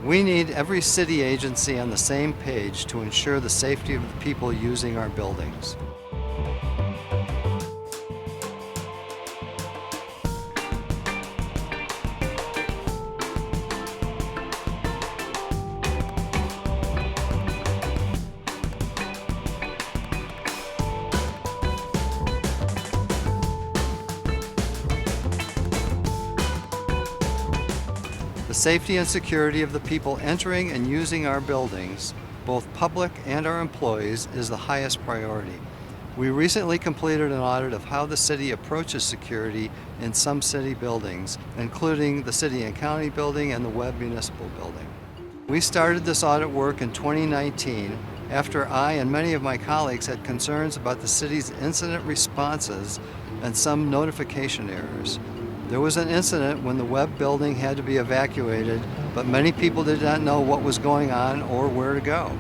We need every city agency on the same page to ensure the safety of the people using our buildings. The safety and security of the people entering and using our buildings, both public and our employees, is the highest priority. We recently completed an audit of how the city approaches security in some city buildings, including the City and County Building and the Webb Municipal Building. We started this audit work in 2019 after I and many of my colleagues had concerns about the city's incident responses and some notification errors. There was an incident when the Webb building had to be evacuated, but many people did not know what was going on or where to go.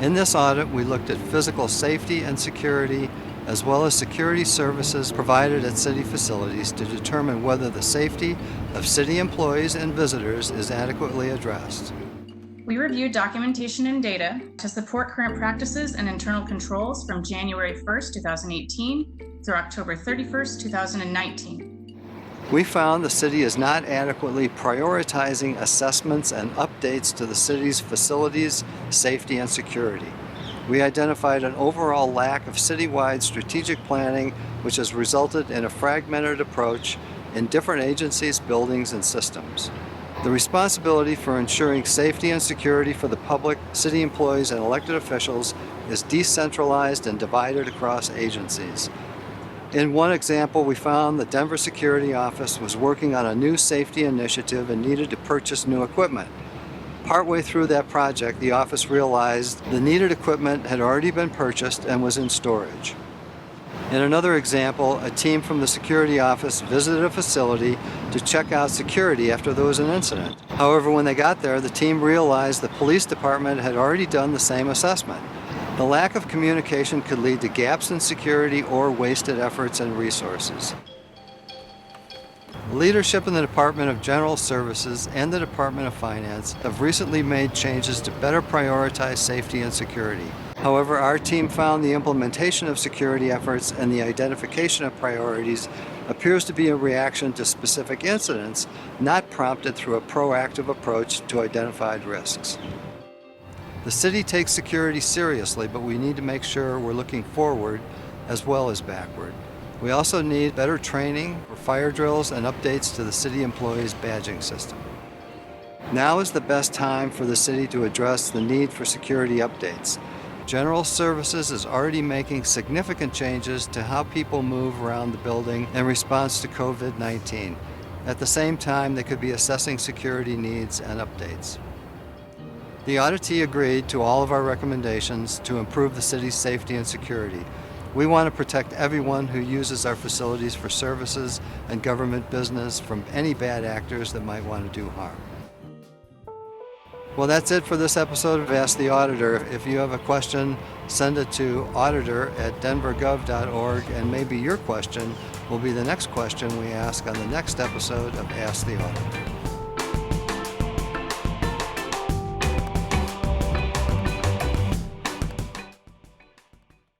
In this audit, we looked at physical safety and security, as well as security services provided at city facilities to determine whether the safety of city employees and visitors is adequately addressed. We reviewed documentation and data to support current practices and internal controls from January 1st, 2018 through October 31st, 2019. We found the city is not adequately prioritizing assessments and updates to the city's facilities, safety, and security. We identified an overall lack of citywide strategic planning, which has resulted in a fragmented approach in different agencies, buildings, and systems. The responsibility for ensuring safety and security for the public, city employees, and elected officials is decentralized and divided across agencies. In one example, we found the Denver Security Office was working on a new safety initiative and needed to purchase new equipment. Partway through that project, the office realized the needed equipment had already been purchased and was in storage. In another example, a team from the security office visited a facility to check out security after there was an incident. However, when they got there, the team realized the police department had already done the same assessment. The lack of communication could lead to gaps in security or wasted efforts and resources. Leadership in the Department of General Services and the Department of Finance have recently made changes to better prioritize safety and security. However, our team found the implementation of security efforts and the identification of priorities appears to be a reaction to specific incidents, not prompted through a proactive approach to identified risks. The city takes security seriously, but we need to make sure we're looking forward as well as backward. We also need better training for fire drills and updates to the city employees' badging system. Now is the best time for the city to address the need for security updates. General Services is already making significant changes to how people move around the building in response to COVID-19. At the same time, they could be assessing security needs and updates. The auditee agreed to all of our recommendations to improve the city's safety and security. We want to protect everyone who uses our facilities for services and government business from any bad actors that might want to do harm. Well, that's it for this episode of Ask the Auditor. If you have a question, send it to auditor@denvergov.org, and maybe your question will be the next question we ask on the next episode of Ask the Auditor.